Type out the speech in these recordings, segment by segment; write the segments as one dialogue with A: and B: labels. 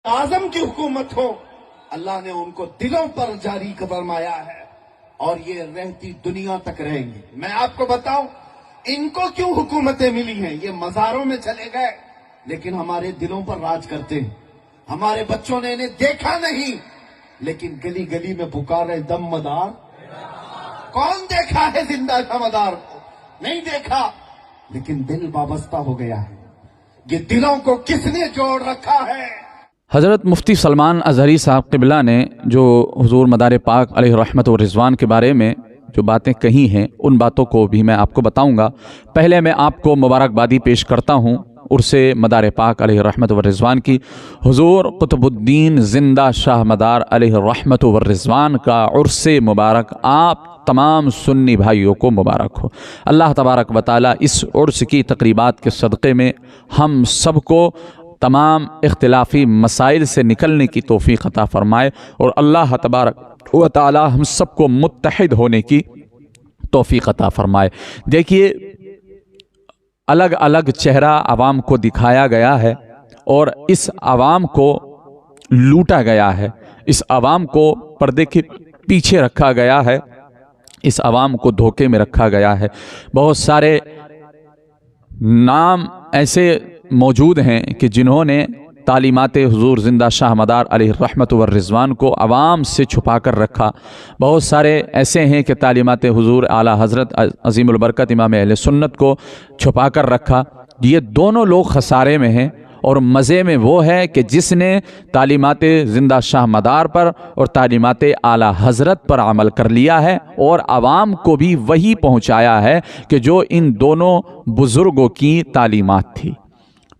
A: आजम की हुकूमत हो, अल्लाह ने उनको दिलों पर जारी फरमाया है और ये रहती दुनिया तक रहेंगे। मैं आपको बताऊं इनको क्यों हुकूमतें मिली हैं। ये मज़ारों में चले गए लेकिन हमारे दिलों पर राज करते हैं। हमारे बच्चों ने इन्हें देखा नहीं लेकिन गली गली में पुकार रहे दम मदार। कौन देखा है जिंदा मदार को? नहीं देखा, लेकिन दिल वाबस्ता हो गया है। ये दिलों को किसने जोड़ रखा है?
B: हज़रत मुफ्ती सलमान अज़हरी साहब क़िबला ने जो हुज़ूर मदार पाक अलैहि रहमत व रिज़वान के बारे में जो बातें कही हैं, उन बातों को भी मैं आपको बताऊंगा। पहले मैं आपको मुबारकबादी पेश करता हूँ उर्से मदार पाक अलैहि रहमत व रिज़वान की। हुज़ूर क़ुतबुद्दीन ज़िंदा शाह मदार अलैहि रहमत व रिज़वान का उर्से मुबारक आप तमाम सुन्नी भाइयों को मुबारक हो। अल्लाह तबारक व तआला इस उर्स की तक़रीबात के सदक़े में हम सबको तमाम इख्तिलाफ़ी मसाइल से निकलने की तौफ़ीक़ अता फ़रमाए और अल्लाह तबारक व तआला हम सबको मुत्तहिद होने की तौफ़ीक़ अता फ़रमाए। देखिए, अलग अलग चेहरा आवाम को दिखाया गया है और इस आवाम को लूटा गया है, इस आवाम को पर्दे के पीछे रखा गया है, इस आवाम को धोखे में रखा गया है। बहुत सारे नाम ऐसे मौजूद हैं कि जिन्होंने तालीमात हुज़ूर ज़िंदा शाह मदार अलैहि रहमत व रिज़वान को आवाम से छुपा कर रखा। बहुत सारे ऐसे हैं कि तालीमात हुज़ूर आला हज़रत अज़ीमुल बरकत इमाम अहले सुन्नत को छुपा कर रखा। ये दोनों लोग खसारे में हैं और मज़े में वो है कि जिसने तालीमात ज़िंदा शाह मदार पर और तालीमात आला हज़रत पर अमल कर लिया है और आवाम को भी वही पहुँचाया है कि जो इन दोनों बुज़ुर्गों की तालीमात थी।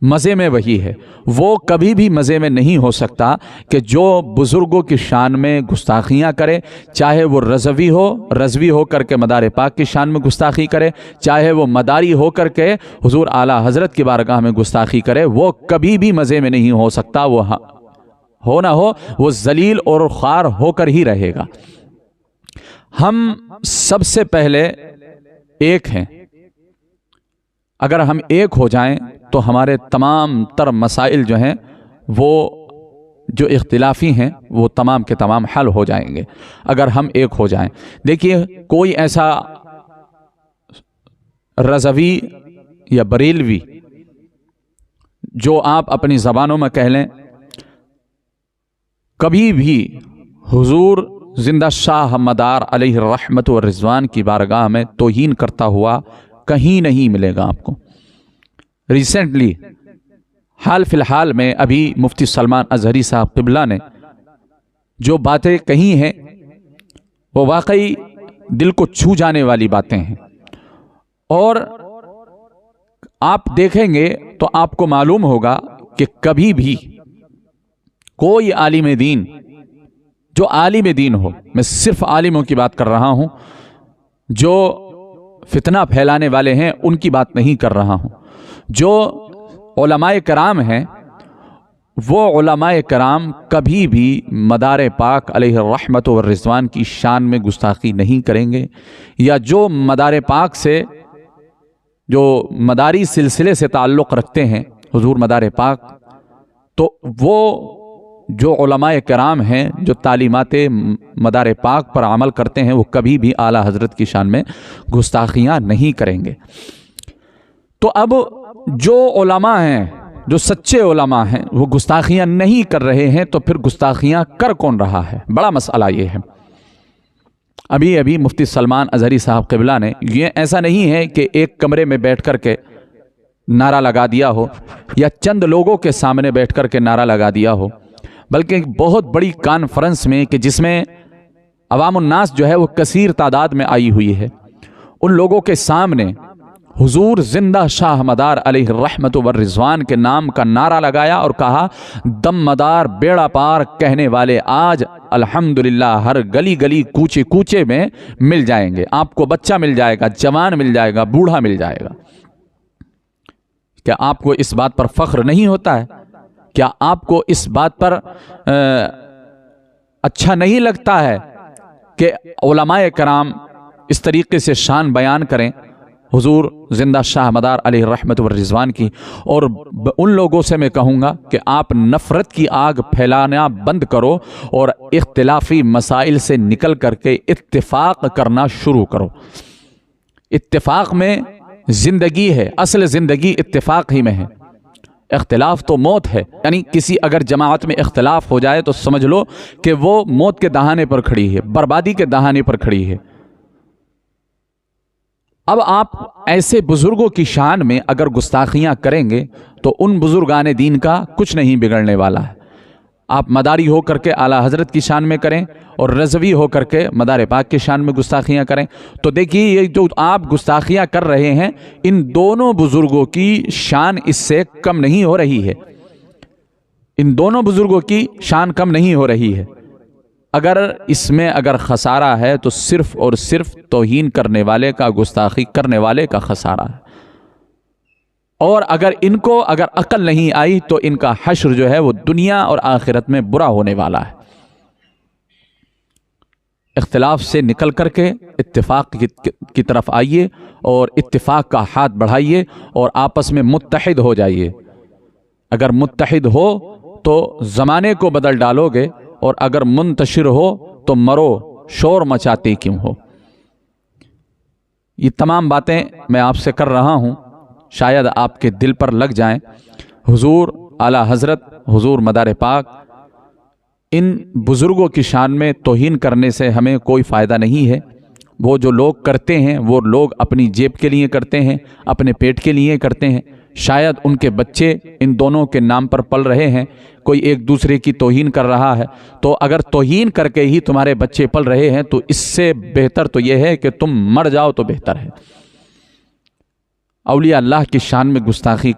B: मज़े में वही है। वो कभी भी मज़े में नहीं हो सकता कि जो बुज़ुर्गों की शान में गुस्ताखियाँ करे, चाहे वो रज़वी हो करके मदार पाक की शान में गुस्ताखी करे, चाहे वो मदारी हो करके हुज़ूर आला हज़रत की बारगाह में गुस्ताखी करे, वो कभी भी मज़े में नहीं हो सकता। वो हो ना हो, वो ज़लील और ख़ार होकर ही रहेगा। हम सबसे पहले एक हैं। अगर हम एक हो जाएं तो हमारे तमाम तर मसाइल जो हैं, वो जो इख्तिलाफ़ी हैं, वो तमाम के तमाम हल हो जाएंगे अगर हम एक हो जाएं। देखिए, कोई ऐसा रज़वी या बरेलवी जो आप अपनी ज़बानों में कह लें, कभी भी हुज़ूर ज़िंदा शाह मदार अलैहि रहमत व रिज़वान की बारगाह में तौहीन करता हुआ कहीं नहीं मिलेगा आपको। रिसेंटली हाल फिलहाल में अभी मुफ्ती सलमान अज़हरी साहब क़िबला ने जो बातें कही हैं वो वाकई दिल को छू जाने वाली बातें हैं और आप देखेंगे तो आपको मालूम होगा कि कभी भी कोई आलिम दीन, जो आलिम दीन हो, मैं सिर्फ आलिमों की बात कर रहा हूं, जो फितना फैलाने वाले हैं उनकी बात नहीं कर रहा हूं, जो उलमाए कराम हैं, वो उलमाए कराम कभी भी मदार पाक अलैहि रहमत व रिज़वान की शान में गुस्ताखी नहीं करेंगे, या जो मदार पाक से, जो मदारी सिलसिले से ताल्लुक़ रखते हैं हुज़ूर मदार पाक, तो वो जो उलमाए कराम हैं, जो तालीमात मदार पाक पर अमल करते हैं, वो कभी भी आला हज़रत की शान में गुस्ताखियाँ नहीं करेंगे। तो अब जो उलमा हैं, जो सच्चे उलमा हैं, वो गुस्ताखियाँ नहीं कर रहे हैं, तो फिर गुस्ताखियाँ कर कौन रहा है? बड़ा मसला ये है। अभी अभी मुफ्ती सलमान अज़हरी साहब क़िबला ने, ये ऐसा नहीं है कि एक कमरे में बैठ कर के नारा लगा दिया हो या चंद लोगों के सामने बैठ कर के नारा लगा दिया हो, बल्कि एक बहुत बड़ी कॉन्फ्रेंस में कि जिसमें अवामुन्नास जो है वो कसीर तादाद में आई हुई है, उन लोगों के सामने हुज़ूर ज़िंदा शाह मदार अलैहि रहमत व रिज़वान के नाम का नारा लगाया और कहा, दम मदार बेड़ा पार कहने वाले आज अल्हम्दुलिल्लाह हर गली गली कूचे कूचे में मिल जाएंगे। आपको बच्चा मिल जाएगा, जवान मिल जाएगा, बूढ़ा मिल जाएगा। क्या आपको इस बात पर फ़ख्र नहीं होता है? क्या आपको इस बात पर अच्छा नहीं लगता है कि उलमाए कराम इस तरीके से शान बयान करें حضور زندہ شاہ مدار علیہ الرحمت والرضوان کی، اور ان لوگوں سے میں کہوں گا کہ آپ نفرت کی آگ پھیلانا بند کرو اور اختلافی مسائل سے نکل کر کے اتفاق کرنا شروع کرو۔ اتفاق میں زندگی ہے، اصل زندگی اتفاق ہی میں ہے۔ اختلاف تو موت ہے، یعنی کسی اگر جماعت میں اختلاف ہو جائے تو سمجھ لو کہ وہ موت کے دہانے پر کھڑی ہے، بربادی کے دہانے پر کھڑی ہے۔ اب آپ ایسے بزرگوں کی شان میں اگر گستاخیاں کریں گے تو ان بزرگان دین کا کچھ نہیں بگڑنے والا ہے۔ آپ مداری ہو کر کے اعلیٰ حضرت کی شان میں کریں اور رضوی ہو کر کے مدار پاک کی شان میں گستاخیاں کریں تو دیکھیے یہ جو آپ گستاخیاں کر رہے ہیں ان دونوں بزرگوں کی شان اس سے کم نہیں ہو رہی ہے، ان دونوں بزرگوں کی شان کم نہیں ہو رہی ہے۔ اگر اس میں اگر خسارہ ہے تو صرف اور صرف توہین کرنے والے کا، گستاخی کرنے والے کا خسارہ ہے، اور اگر ان کو اگر عقل نہیں آئی تو ان کا حشر جو ہے وہ دنیا اور آخرت میں برا ہونے والا ہے۔ اختلاف سے نکل کر کے اتفاق کی طرف آئیے اور اتفاق کا ہاتھ بڑھائیے اور آپس میں متحد ہو جائیے۔ اگر متحد ہو تو زمانے کو بدل ڈالو گے، اور اگر منتشر ہو تو مرو شور مچاتے کیوں ہو۔ یہ تمام باتیں میں آپ سے کر رہا ہوں، شاید آپ کے دل پر لگ جائیں۔ حضور اعلیٰ حضرت، حضور مدار پاک، ان بزرگوں کی شان میں توہین کرنے سے ہمیں کوئی فائدہ نہیں ہے۔ وہ جو لوگ کرتے ہیں وہ لوگ اپنی جیب کے لیے کرتے ہیں، اپنے پیٹ کے لیے کرتے ہیں۔ شاید ان کے بچے ان دونوں کے نام پر پل رہے ہیں، کوئی ایک دوسرے کی توہین کر رہا ہے، تو اگر توہین کر کے ہی تمہارے بچے پل رہے ہیں تو اس سے بہتر تو یہ ہے کہ تم مر جاؤ تو بہتر ہے۔ اولیاء اللہ کی شان میں گستاخی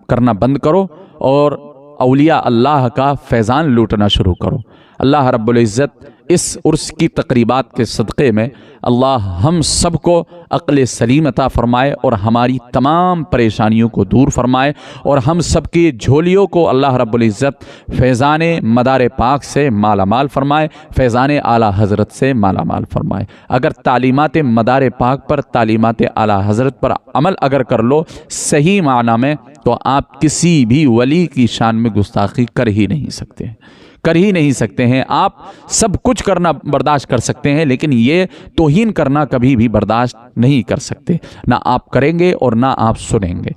B: کرنا بند کرو اور اولیاء اللہ کا فیضان لوٹنا شروع کرو۔ اللہ رب العزت اس عرس کی تقریبات کے صدقے میں اللہ ہم سب کو عقل سلیم عطا فرمائے اور ہماری تمام پریشانیوں کو دور فرمائے، اور ہم سب کی جھولیوں کو اللہ رب العزت فیضان مدار پاک سے مالا مال فرمائے، فیضان اعلیٰ حضرت سے مالا مال فرمائے۔ اگر تعلیمات مدار پاک پر، تعلیمات اعلیٰ حضرت پر عمل اگر کر لو صحیح معنی میں، تو آپ کسی بھی ولی کی شان میں گستاخی کر ہی نہیں سکتے ہیں۔ آپ سب کچھ کرنا برداشت کر سکتے ہیں لیکن یہ توہین کرنا کبھی بھی برداشت نہیں کر سکتے، نہ آپ کریں گے اور نہ آپ سنیں گے۔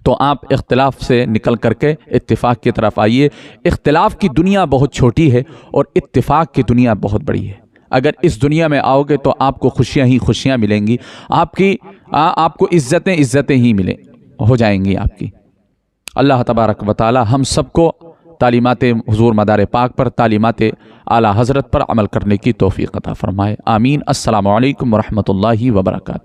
B: تو آپ اختلاف سے نکل کر کے اتفاق کی طرف آئیے۔ اختلاف کی دنیا بہت چھوٹی ہے اور اتفاق کی دنیا بہت بڑی ہے۔ اگر اس دنیا میں آؤ گے تو آپ کو خوشیاں ہی خوشیاں ملیں گی، آپ کو عزتیں ہی ہو جائیں گی آپ کی۔ اللہ تبارک و تعالی ہم سب کو تعلیمات حضور مدار پاک پر، تعلیمات اعلیٰ حضرت پر عمل کرنے کی توفیق عطا فرمائے۔ آمین۔ السلام علیکم ورحمۃ اللہ وبرکاتہ۔